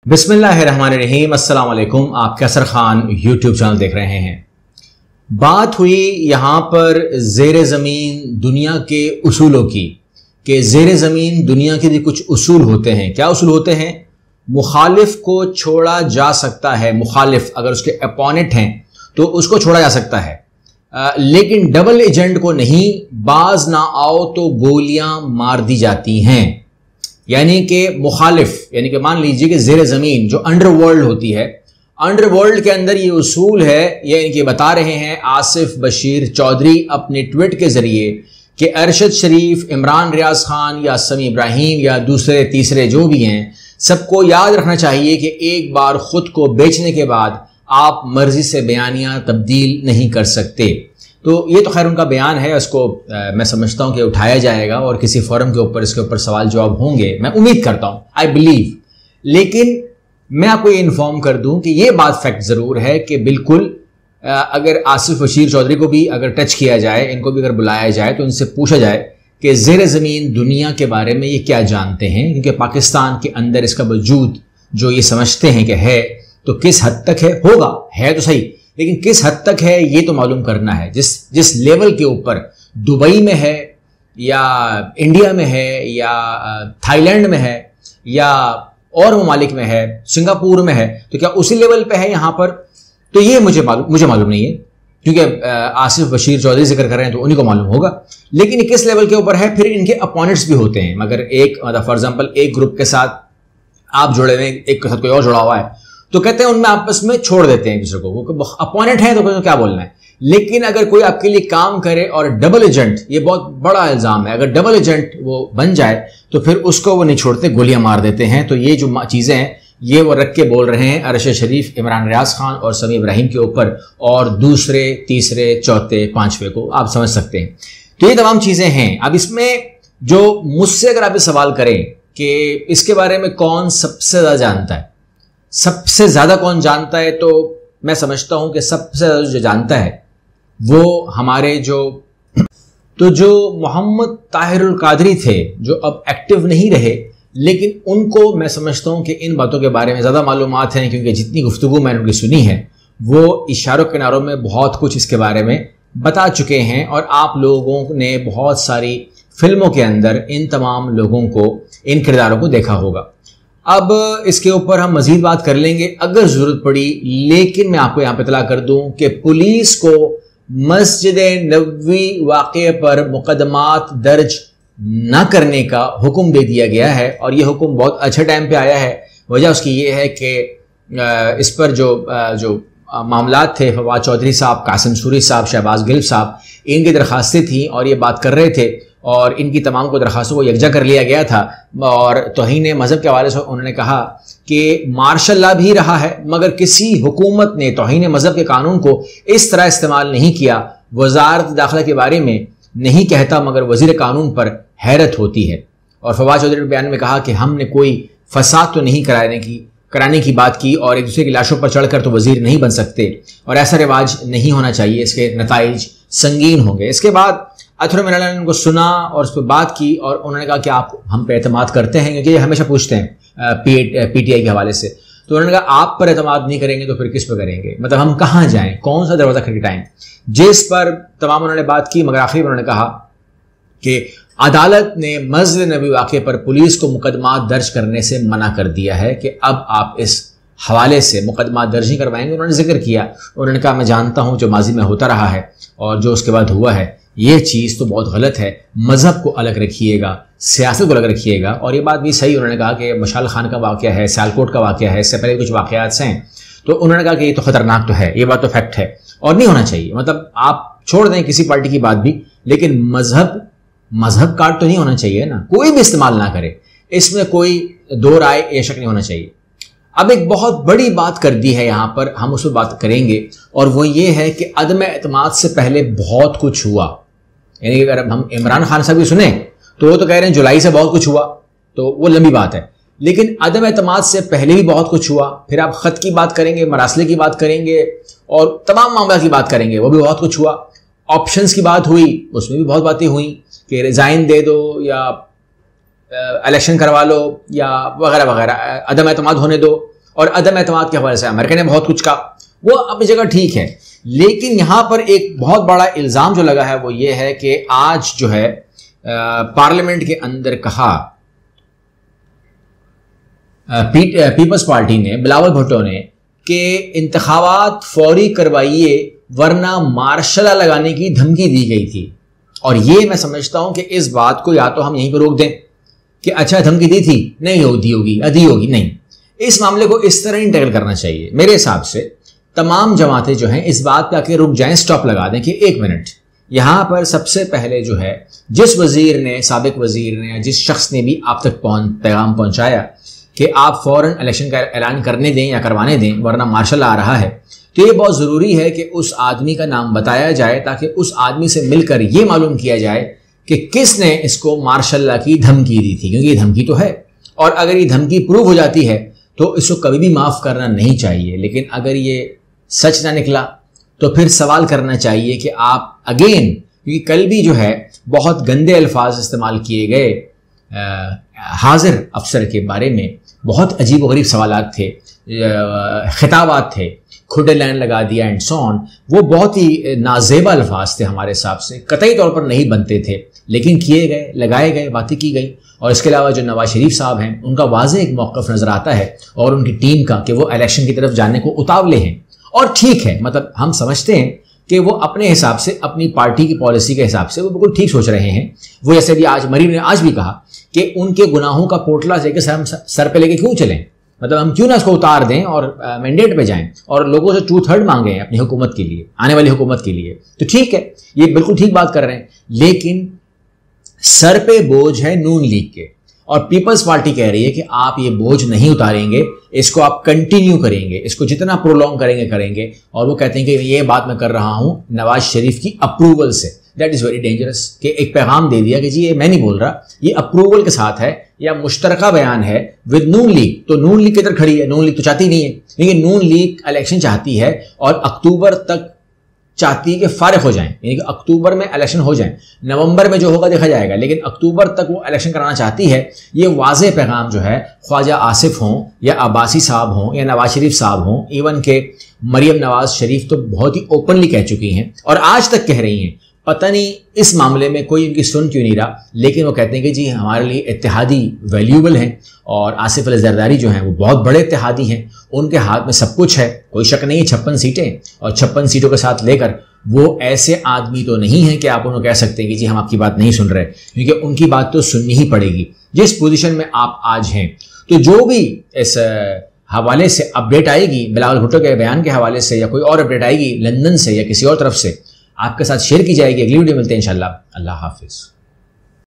बिस्मिल्लाहिर्रहमानिर्रहीम, अस्सलाम वालेकुम। आप कैसर खान यूट्यूब चैनल देख रहे हैं। बात हुई यहाँ पर ज़ेरे ज़मीन दुनिया के उसूलों की कि ज़ेरे ज़मीन दुनिया के भी कुछ उसूल होते हैं। क्या उसूल होते हैं? मुखालिफ को छोड़ा जा सकता है, मुखालिफ अगर उसके अपोनेंट हैं तो उसको छोड़ा जा सकता है, लेकिन डबल एजेंट को नहीं। बाज ना आओ तो गोलियां मार दी जाती हैं। यानी कि मुखालिफ, यानी कि मान लीजिए कि ज़ेरे ज़मीन जो अंडरवर्ल्ड होती है, अंडरवर्ल्ड के अंदर ये उसूल है, ये इनके बता रहे हैं आसिफ बशीर चौधरी अपने ट्वीट के ज़रिए कि अरशद शरीफ, इमरान रियाज खान या समी इब्राहिम या दूसरे तीसरे जो भी हैं, सबको याद रखना चाहिए कि एक बार ख़ुद को बेचने के बाद आप मर्जी से बयानियाँ तब्दील नहीं कर सकते। तो ये तो खैर उनका बयान है, इसको मैं समझता हूँ कि उठाया जाएगा और किसी फोरम के ऊपर इसके ऊपर सवाल जवाब होंगे, मैं उम्मीद करता हूँ, आई बिलीव। लेकिन मैं आपको ये इन्फॉर्म कर दूं कि ये बात फैक्ट ज़रूर है कि बिल्कुल अगर आसिफ बशीर चौधरी को भी अगर टच किया जाए, इनको भी अगर बुलाया जाए तो इनसे पूछा जाए कि ज़ेरे ज़मीन दुनिया के बारे में ये क्या जानते हैं, क्योंकि पाकिस्तान के अंदर इसका वजूद जो ये समझते हैं कि है, तो किस हद तक है, होगा, है तो सही, लेकिन किस हद तक है ये तो मालूम करना है। जिस लेवल के ऊपर दुबई में है या इंडिया में है या थाईलैंड में है या और ममालिक में है, सिंगापुर में है, तो क्या उसी लेवल पे है यहाँ पर? तो ये मुझे मालूम नहीं है, क्योंकि आसिफ बशीर चौधरी जिक्र कर रहे हैं तो उन्हीं को मालूम होगा। लेकिन किस लेवल के ऊपर है? फिर इनके अपोनेंट्स भी होते हैं। मगर एक फॉर एग्जाम्पल एक ग्रुप के साथ आप जुड़े हुए, एक के साथ कोई और जुड़ा हुआ है, तो कहते हैं उनमें आपस में छोड़ देते हैं एक दूसरे को, वो अपोनेंट है तो क्या बोलना है। लेकिन अगर कोई आपके लिए काम करे और डबल एजेंट, ये बहुत बड़ा इल्जाम है, अगर डबल एजेंट वो बन जाए तो फिर उसको वो नहीं छोड़ते, गोलियां मार देते हैं। तो ये जो चीजें हैं ये वो रख के बोल रहे हैं अरशद शरीफ, इमरान रियाज खान और समी इब्राहिम के ऊपर, और दूसरे तीसरे चौथे पांचवे को आप समझ सकते हैं। तो ये तमाम चीजें हैं। अब इसमें जो मुझसे अगर आप ये सवाल करें कि इसके बारे में कौन सबसे ज्यादा जानता है, सबसे ज्यादा कौन जानता है, तो मैं समझता हूं कि सबसे ज्यादा जो जानता है वो हमारे जो मोहम्मद ताहिरुल कादरी थे, जो अब एक्टिव नहीं रहे, लेकिन उनको मैं समझता हूं कि इन बातों के बारे में ज्यादा मालूमात हैं, क्योंकि जितनी गुफ्तगू मैंने उनकी सुनी है वो इशारों किनारों में बहुत कुछ इसके बारे में बता चुके हैं, और आप लोगों ने बहुत सारी फिल्मों के अंदर इन तमाम लोगों को, इन किरदारों को देखा होगा। अब इसके ऊपर हम मजीद बात कर लेंगे अगर जरूरत पड़ी, लेकिन मैं आपको यहां पर इतला कर दूं कि पुलिस को मस्जिद नबवी वाक़े पर मुकदमात दर्ज न करने का हुक्म दे दिया गया है, और यह हुक्म बहुत अच्छे टाइम पे आया है। वजह उसकी ये है कि इस पर जो मामलात थे, फवाद चौधरी साहब, कासिम सूरी साहब, शहबाज गिल साहब, इनकी दरखास्तें थी और ये बात कर रहे थे, और इनकी तमाम को दरखास्तों को यकजा कर लिया गया था। और तौहीन मज़हब के हवाले से उन्होंने कहा कि मार्शल लॉ भी रहा है, मगर किसी हुकूमत ने तौहीन मज़हब के कानून को इस तरह इस्तेमाल नहीं किया। वज़ारत दाखिला के बारे में नहीं कहता, मगर वज़ीर कानून पर हैरत होती है। और फवाद चौधरी ने बयान में कहा कि हमने कोई फसाद तो नहीं कराने की बात की, और एक दूसरे की लाशों पर चढ़कर तो वज़ीर नहीं बन सकते, और ऐसा रिवाज नहीं होना चाहिए, इसके नताइज संगीन होंगे। इसके बाद अथर मिनल ने उनको सुना और उस पर बात की, और उन्होंने कहा कि आप हम पे एतमाद करते हैं, क्योंकि ये हमेशा पूछते हैं पीटीआई के हवाले से। तो उन्होंने कहा आप पर एतमाद नहीं करेंगे तो फिर किस पर करेंगे, मतलब हम कहाँ जाएं, कौन सा दरवाज़ा खटखटाएं, जिस पर तमाम उन्होंने बात की। मगर आखिर में उन्होंने कहा कि अदालत ने मस्जिद नबी वाक़े पर पुलिस को मुकदमात दर्ज करने से मना कर दिया है कि अब आप इस हवाले से मुकदमा दर्ज नहीं करवाएंगे। उन्होंने जिक्र किया, उन्होंने कहा मैं जानता हूँ जो माजी में होता रहा है और जो उसके बाद हुआ है, ये चीज़ तो बहुत गलत है, मज़हब को अलग रखिएगा, सियासत को अलग रखिएगा। और ये बात भी सही, उन्होंने कहा कि मशाल खान का वाक़या है, सियालकोट का वाक़या है, इससे पहले कुछ वाक़यात हैं, तो उन्होंने कहा कि ये तो ख़तरनाक तो है, ये बात तो फैक्ट है और नहीं होना चाहिए। मतलब आप छोड़ दें किसी पार्टी की बात भी, लेकिन मज़हब कार्ड तो नहीं होना चाहिए ना, कोई भी इस्तेमाल ना करे, इसमें कोई दो राय या शक नहीं होना चाहिए। अब एक बहुत बड़ी बात कर दी है यहाँ पर, हम उस पर बात करेंगे, और वो ये है कि अदम एतमाद से पहले बहुत कुछ हुआ। यानी कि अगर हम इमरान खान साहब की सुने तो वो तो कह रहे हैं जुलाई से बहुत कुछ हुआ, तो वो लंबी बात है, लेकिन अदम एतमाद से पहले भी बहुत कुछ हुआ। फिर आप ख़त की बात करेंगे, मरासले की बात करेंगे, और तमाम मामला की बात करेंगे, वो भी बहुत कुछ हुआ। ऑप्शंस की बात हुई, उसमें भी बहुत बातें हुई कि रिज़ाइन दे दो या इलेक्शन करवा लो या वगैरह वगैरह, अदम एतमाद होने दो। और अदम एतमाद के हवाले से अमेरिका ने बहुत कुछ कहा, वो अपनी जगह ठीक है। लेकिन यहां पर एक बहुत बड़ा इल्ज़ाम जो लगा है वो ये है कि आज जो है पार्लियामेंट के अंदर कहा पीपल्स पार्टी ने, बिलावल भुट्टो ने, कि इंतखाबात फौरी करवाइए वरना मार्शल लॉ लगाने की धमकी दी गई थी। और ये मैं समझता हूं कि इस बात को या तो हम यहीं पर रोक दें कि अच्छा धमकी दी थी, नहीं दी होगी, नहीं, इस मामले को इस तरह नहीं टैकल करना चाहिए। मेरे हिसाब से तमाम जमातें जो हैं इस बात पे आके रुक जाएं, स्टॉप लगा दें कि एक मिनट, यहां पर सबसे पहले जो है जिस वजीर ने, साबिक वजीर ने, जिस शख्स ने भी आप तक पैगाम पहुंचाया कि आप फौरन इलेक्शन का ऐलान करने दें या करवाने दें वरना मार्शल आ रहा है, तो ये बहुत ज़रूरी है कि उस आदमी का नाम बताया जाए ताकि उस आदमी से मिलकर ये मालूम किया जाए कि किसने इसको मार्शल लॉ की धमकी दी थी, क्योंकि ये धमकी तो है और अगर ये धमकी प्रूव हो जाती है तो इसको कभी भी माफ़ करना नहीं चाहिए। लेकिन अगर ये सच ना निकला तो फिर सवाल करना चाहिए कि आप अगेन, क्योंकि कल भी जो है बहुत गंदे अल्फाज इस्तेमाल किए गए हाजिर अफसर के बारे में, बहुत अजीब व गरीब सवालात थे, खिताबात थे, खुदे लाइन लगा दिया एंड सो ऑन। वो बहुत ही नाजेबा अल्फाज थे, हमारे हिसाब से कतई तौर पर नहीं बनते थे, लेकिन किए गए, लगाए गए, बातें की गई। और इसके अलावा जो नवाज शरीफ साहब हैं उनका वाज़ेह एक मौक़िफ़ नज़र आता है और उनकी टीम का कि वो इलेक्शन की तरफ जाने को उतावले हैं। और ठीक है, मतलब हम समझते हैं कि वो अपने हिसाब से, अपनी पार्टी की पॉलिसी के हिसाब से वो बिल्कुल ठीक सोच रहे हैं। वो जैसे भी आज मरीम ने आज भी कहा कि उनके गुनाहों का पोटला लेके हम सर पे लेके क्यों चलें, मतलब हम क्यों ना उसको उतार दें और मैंडेट पे जाएं और लोगों से 2/3 मांगें अपनी हुकूमत के लिए, आने वाली हुकूमत के लिए। तो ठीक है, ये बिल्कुल ठीक बात कर रहे हैं, लेकिन सर पे बोझ है नून लीग के और पीपल्स पार्टी कह रही है कि आप ये बोझ नहीं उतारेंगे, इसको आप कंटिन्यू करेंगे, इसको जितना प्रोलॉन्ग करेंगे। और वो कहते हैं कि ये बात मैं कर रहा हूं नवाज शरीफ की अप्रूवल से। दैट इज़ वेरी डेंजरस कि एक पैगाम दे दिया कि जी ये मैं नहीं बोल रहा, ये अप्रूवल के साथ है या मुश्तरका बयान है विद नून लीग। तो नून लीग किधर खड़ी है? नून लीग तो चाहती नहीं है, लेकिन नून लीग इलेक्शन चाहती है और अक्टूबर तक चाहती है कि फारिग हो जाएं, यानी कि अक्टूबर में इलेक्शन हो जाएं। नवंबर में जो होगा देखा जाएगा, लेकिन अक्टूबर तक वो इलेक्शन कराना चाहती है। ये वाज़ेह पैगाम जो है ख्वाजा आसिफ हों या अब्बासी साहब हों या नवाज शरीफ साहब हों, इवन के मरियम नवाज शरीफ तो बहुत ही ओपनली कह चुकी हैं और आज तक कह रही हैं। पता नहीं इस मामले में कोई उनकी सुन क्यों नहीं रहा, लेकिन वो कहते हैं कि जी हमारे लिए इत्तेहादी वैल्यूबल हैं और आसिफ अली जरदारी जो हैं वो बहुत बड़े इत्तेहादी हैं, उनके हाथ में सब कुछ है, कोई शक नहीं है। 56 सीटें और 56 सीटों के साथ लेकर वो ऐसे आदमी तो नहीं है कि आप उन्हें कह सकते हैं कि जी हम आपकी बात नहीं सुन रहे, क्योंकि उनकी बात तो सुननी ही पड़ेगी जिस पोजीशन में आप आज हैं। तो जो भी इस हवाले से अपडेट आएगी, बिलावल भुट्टो के बयान के हवाले से या कोई और अपडेट आएगी लंदन से या किसी और तरफ से, आपके साथ शेयर की जाएगी। अगली वीडियो मिलते हैं इंशाल्लाह। अल्लाह हाफिज़।